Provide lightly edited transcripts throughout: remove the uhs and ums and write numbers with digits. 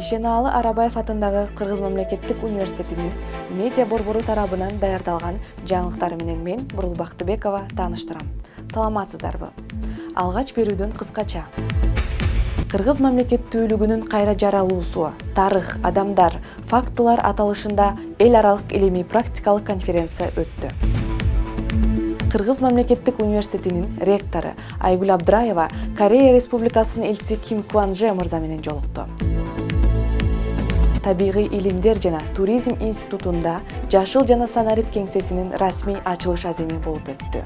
Ишеналы Арабаев атындагы Кыргыз мамлекеттик университетинин медиа борбору тарабынан даярдалган жаңылыктары менен мен Бурул Бактыбекова тааныштырам. Саламатсыздарбы? Алгач берүүдөн кыскача. Кыргыз мамлекеттүүлүгүнүн кайра жаралуусу, тарых, адамдар, фактылар аталышында эл аралык илимий практикалык конференция өттү. Кыргыз мамлекеттик университетинин ректору Айгүл Абдраева Корея Республикасынын элчиси Ким Кванже мырза менен жолукту. Табигый илимдер жана туризм институтунда Жашыл жана Санарип кеңсесинин расмий ачылыш аземи болуп өттү.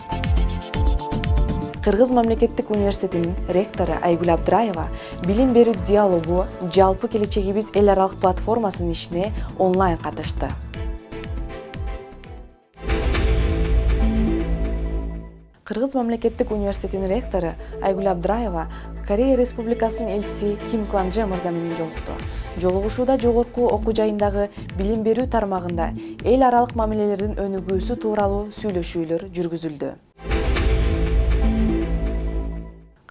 Кыргыз мамлекеттик университетинин ректору Айгүл Абдраева билим берүү диалогу жалпы келечегибиз эл аралык платформасынын ишине онлайн катышты. Кыргыз мамлекеттик университетинин ректору Айгүл Абдраева Корея Республикасынын элчиси Ким Кванже мырза менен жолукту. Жолугушууда жогорку окуу жайындагы билим берүү тармагында эл аралык мамилелердин өнүгүүсү тууралуу сүйлөшүүлөр жүргүзүлдү.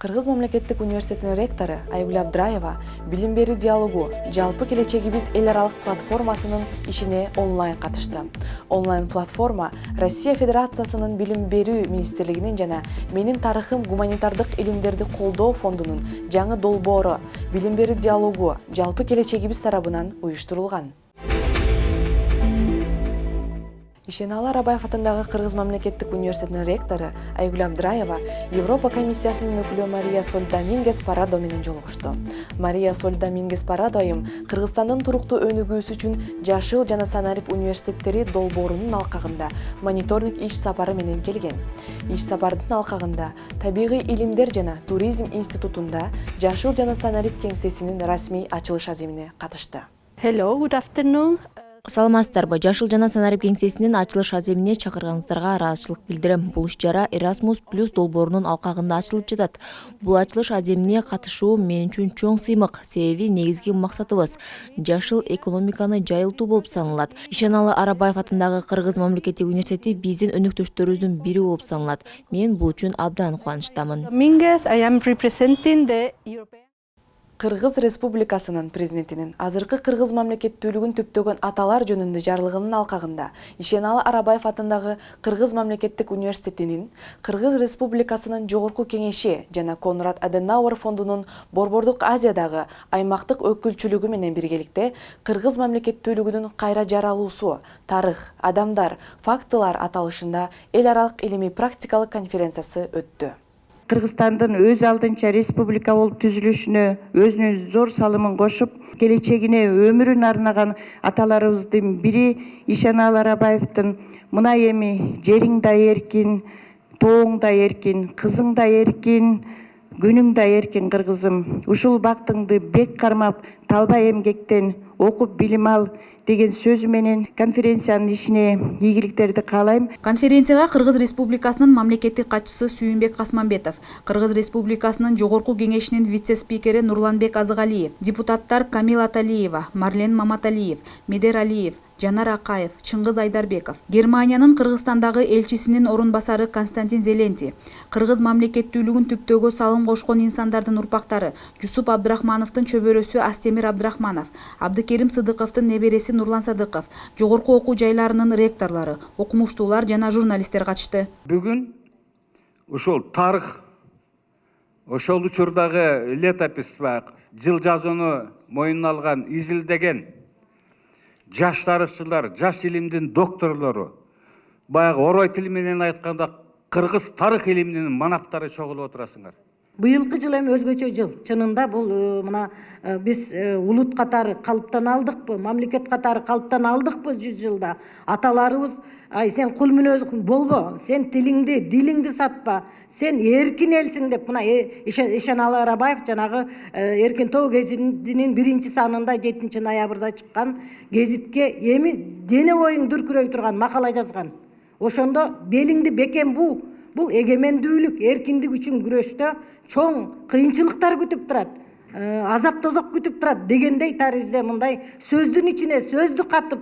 Кыргыз мамлекеттик университетинин ректору Айгүл Абдраева билим берүү диалогу жалпы келечегибиз эл аралык платформасынын ишине онлайн катышты. Онлайн платформа Россия Федерациясынын билим берүү министрлигинин жана Менин тарыхым гуманитардык илимдерди колдоо фондунун жаңы долбоору билим берүү диалогу жалпы келечегибиз тарабынан уюштурулган. Ишеналы Арабаев атындагы Кыргыз мамлекеттик университетинин ректору Айгүл Абдраева Европа комиссиясынын өкүлү Мария Соль Домингес Парадо менен жолугушту. Мария Соль Домингес Парадо айым Кыргызстандын туруктуу өнүгүүсү үчүн Жашыл жана Санарип университеттери долбоорунун алкагында мониторинг иш сапары менен келген. Иш сапардын алкагында табигый илимдер жана туризм институтунда Жашыл жана Санарип кеңсесинин расмий ачылыш аземине катышты. Hello, good afternoon. Саламатсыздарбы, Жашыл жана Санарип кеңсесинин ачылыш аземине чакырганыңыздарга ыраазычылык билдирем. Бул иш-чара Erasmus+ долбоорунун алкагында ачылып жатат. Бул ачылыш аземине катышуу мен үчүн чоң сыймык, себеби негизги максатыбыз жашыл экономиканы жайылтуу болуп саналат. Ишеналы Арабаев атындагы Кыргыз мамлекеттик университети биздин өнөктөштөрүбүздүн бири болуп саналат. Мен бул үчүн абдан кубанычтамын. I am representing the European Кыргыз Республикасынын президентинин азыркы Кыргыз мамлекеттүүлүгүн түптөгөн аталар жөнүндө жарлыгынын алкагында Ишеналы Арабаев атындагы Кыргыз мамлекеттик университетинин Кыргыз Республикасынын жогорку кеңеши жана Конрад Аденауэр фондунун Борбордук Азиядагы аймактык өкүлчүлүгү менен биргеликте Кыргыз мамлекеттүүлүгүнүн кайра жаралуусу, тарых, адамдар, фактылар аталышында эл аралык илимий практикалык конференциясы өттү. Кыргызстандын өз алдынча республика болуп түзүлүшүнө өзүнүн зор салымын кошуп, келечегине өмүрүн арнаган аталарыбыздын бири Ишеналы Арабаевдин "Мына эми жериң да эркин, тооң да эркин, кызың да эркин, күнүң да эркин кыргызым. Ушул бактыңды бек кармап, талбай эмгектен, окуп билим ал" деген сөзү менен конференциянын ишине ийгиликтерди каалайм. Конференцияга Кыргыз Республикасынын мамлекеттик катчысы Сүйүнбек Касманбетов, Кыргыз Республикасынын жогорку кеңешинин вице-спикери Нурланбек Азыгалиев, депутаттар Камила Талиева, Марлен Маматалиев, Медер Алиев, Жанар Акаев, Чыңгыз Айдарбеков, Германиянын Кыргызстандагы элчисинин орун басары Константин Зеленти, Кыргыз мамлекеттүүлүгүн түптөөгө салым кошкон инсандардын урпактары Жусуп Абдрахмановдун чөбөрөсү Астемир Абдрахманов, Абдыкерим Сыдыковдун небереси Нурлан Садыков, жогорку окуу жайларынын ректорлору, окумуштуулар жана журналисттер катышты. Бүгүн ушул тарых, ошол учурдагы летопись жыл жазууну мойнуна алган, изилдеген жаш тарыхчылар, жаш илимдин докторлору, баягы орой тили менен айтканда кыргыз тарых илиминин манаптары чогулуп отурасыңар. Быйылкы жыл эми өзгөчө жыл. Чынында бул мына биз улут катары калыптана алдыкпы, мамлекет катары калыптана алдыкпы 100 жылда. Аталарыбыз "Ай, сен кул мүнөз болбо, сен тилиңди, дилиңди сатпа, сен эркин элсиң" деп мына Ишеналы Арабаев жанагы Эркин тоо гезитинин 1-санында 7 ноябрда чыккан гезитке эми дене боюң дүркүрөй турган макала жазган. Ошондо белиңди бекем буу, бул эгемендүүлүк, эркиндик үчүн күрөштө чоң кыйынчылыктар күтүп турат, азап тозок күтүп турат дегендей таризде мындай сөздүн ичине сөздү катып,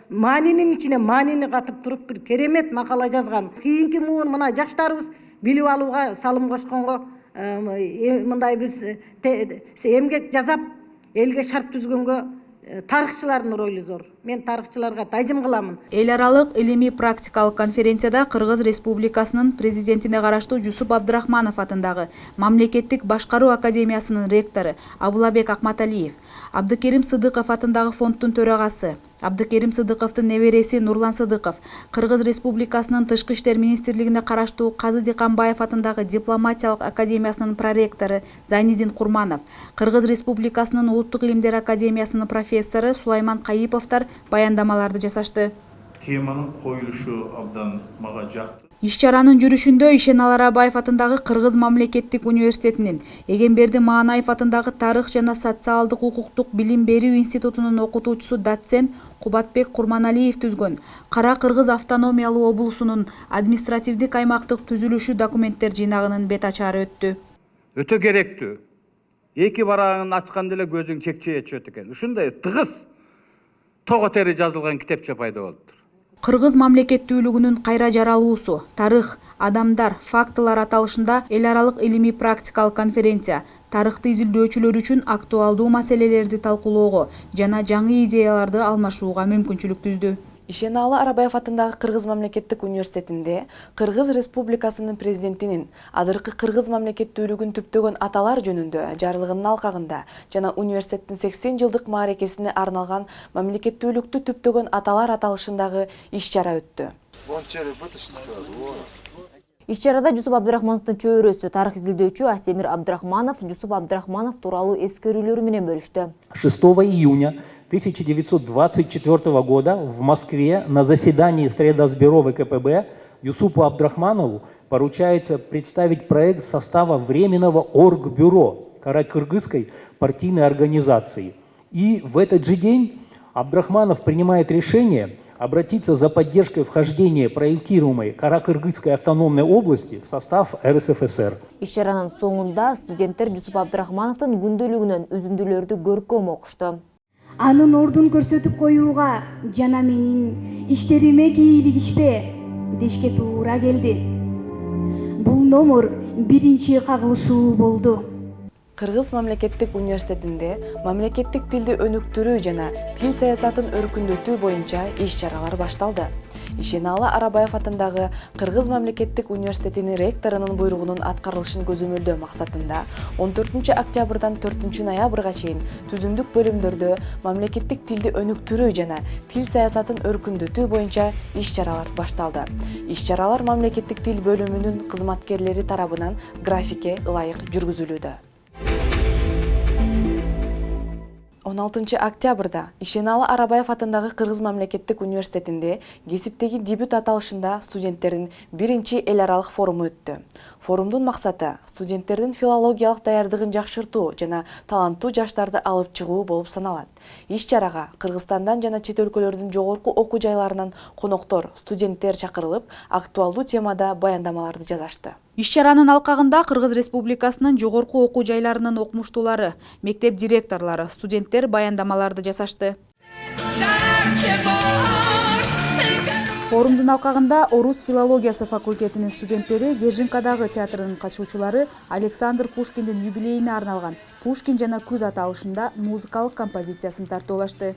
маанинин ичине маанини катып туруп бир керемет макала жазган. Кийинки муун мына жаштарыбыз билип алууга салым кошконго мындай биз эмгек жасап элге шарт түзгөнгө тарыхчылардын ролу зор. Мен тарыхчыларга тажым кыламын. Эл аралык илимий практикалык конференцияда Кыргыз Республикасынын президентине караштуу Жусуп Абдрахманов атындагы Мамлекеттик башкаруу академиясынын ректору Абылабек Акматалиев, Абдыкерим Сыдыков атындагы фонддун төрагасы, Абдыкерим Сыдыковдун небереси Нурлан Сыдыков, Кыргыз Республикасынын Тышкы иштер министрлигине караштуу Казы Диканбаев атындагы дипломатиялык академиясынын проректору Зайнидин Курманов, Кыргыз Республикасынын Улуттук илимдер академиясынын профессору Сулайман Кайыповдор баяндамаларды жасашты. Теманын коюлушу абдан мага жакты. Иш-чаранын жүрүшүндө Ишеналы Арабаев атындагы Кыргыз мамлекеттик университетинин, Эгемберди Маанайов атындагы Тарых жана социалдык укуктук билим берүү институтунун окутуучусу доцент Кубатбек Курманалиев түзгөн Кара Кыргыз автономиялуу облусунун административдик аймактык түзүлүшү документтер жыйнагынын бет ачары өттү. Өтө керектүү. Эки барагын ачканда эле көзүң чекчее чөт экен. Ушундай тыгыз того тери жазылган китепче пайда болуптур. Кыргыз мамлекеттүүлүгүнүн кайра жаралуусу, тарых, адамдар, фактылар аталышында эл аралык илимий практикалык конференция тарыхты изилдөөчүлөр үчүн актуалдуу маселелерди талкуулоого жана жаңы идеяларды алмашууга мүмкүнчүлүк түздү. Ишеналы Арабаев атындагы Кыргыз мамлекеттик университетинде Кыргыз Республикасынын президентинин азыркы Кыргыз мамлекеттүүлүгүн түптөгөн аталар жөнүндө жарлыгынын алкагында жана университеттин 80 жылдык мааракесине арналган мамлекеттүүлүктү түптөгөн аталар аталышындагы иш-чара өттү. Иш-чарада Жусуп Абдрахмановдун чөйрөсү, тарых изилдөөчү Асемир Абдрахманов Жусуп Абдрахманов тууралуу эскерүүлөрү менен бөлүштү. 6 июня 1924 года в Москве на заседании Средосбюро ВКПБ Юсупу Абдрахманову поручается представить проект состава Временного Оргбюро Каракыргызской партийной организации. И в этот же день Абдрахманов принимает решение обратиться за поддержкой вхождения проектируемой Каракыргызской автономной области в состав РСФСР. Иш-чаранын соңунда студенттер Жусуп Абдрахмановдун күндөлүгүнөн үзүндүлөрдү көркөм окушту. Анын ордун көрсөтүп коюуга жана менин иштериме кийлигишпе дешке туура келди. Бул номер биринчи кагылышуу болду. Кыргыз мамлекеттик университетинде мамлекеттик тилди өнүктүрүү жана тил саясатын өркүндөтүү боюнча иш-чаралар башталды. Ишеналы Арабаев атындагы Кыргыз мамлекеттик университетинин ректорунун буйругунун аткарылышын көзөмөлдөө максатында 14 октябрдан 4 ноябрга чейин түзүмдүк бөлүмдөрдө мамлекеттик тилди өнүктүрүү жана тил саясатын өркүндөтүү боюнча иш-чаралар башталды. Иш-чаралар мамлекеттик тил бөлүмүнүн кызматкерлери тарабынан графикке ылайык жүргүзүлүүдө. 16 октябрда Ишеналы Арабаев атындагы Кыргыз мамлекеттик университетинде кесиптеги дебют аталышында студенттердин биринчи эл аралык форуму өттү. Форумдун максаты студенттердин филологиялык даярдыгын жакшыртуу жана таланттуу жаштарды алып чыгуу болуп саналат. Иш-чарага Кыргызстандан жана чет өлкөлөрдүн жогорку окуу жайларынан коноктор, студенттер чакырылып, актуалдуу темада баяндамаларды жазашты. Иш-чаранын алкагында Кыргыз Республикасынын жогорку окуу жайларынын окумуштуулары, мектеп директорлору, студенттер баяндамаларды жасашты. Форумдун алкагында Орус филологиясы факультетинин студенттери Держинкадагы театрынын катышуучулары Александр Пушкиндин юбилейине арналган Пушкин жана күз аталышында музыкалык композициясын тартуулашты.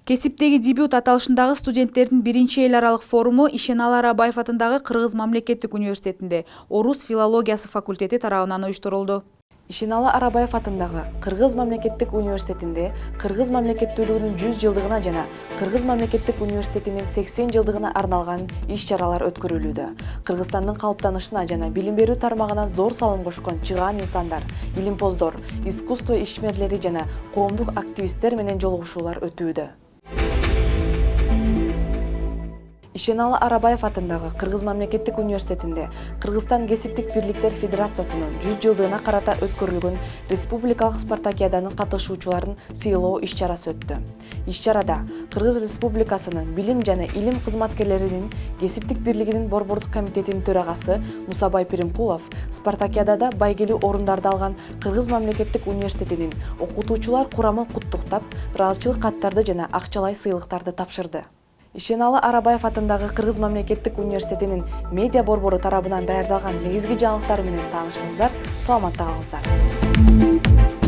Кесиптеги дебют аталышындагы студенттердин биринчи эл аралык форуму Ишеналы Арабаев атындагы Кыргыз мамлекеттик университетинде Орус филологиясы факультети тарабынан уюштурулду. Ишеналы Арабаев атындагы Кыргыз мамлекеттик университетинде Кыргыз мамлекеттүүлүгүнүн 100 жылдыгына жана Кыргыз мамлекеттик университетинин 80 жылдыгына арналган иш-чаралар өткөрүлүүдө. Кыргызстандын калыптанышына жана билим берүү тармагына зор салым кошкон чыгаан инсандар, илимпоздор, искусство ишмерлери жана коомдук активисттер менен жолугушуулар өтүүдө. Ишеналы Арабаев атындагы Кыргыз мамлекеттик университетинде Кыргызстан кесиптик бирликтер федерациясынын 100 жылдыгына карата өткөрүлгөн республикалык спартакиаданын катышуучуларын сыйлоо иш-чарасы өттү. Иш-чарада Кыргыз Республикасынын билим жана илим кызматкерлеринин кесиптик бирлигинин борбордук комитетинин төрагасы Мусабай Пиримкулов спартакиадада байгелүү орундарды алган Кыргыз мамлекеттик университетинин окутуучулар курамын куттуктап, ыраазычылык каттарды жана акчалай сыйлыктарды тапшырды. Ишеналы Арабаев атындагы Кыргыз мамлекеттик университетинин медиа борбору тарабынан даярдалган негизги жаңылыктар менен тааныштыңыздар. Саламатта калыңыздар.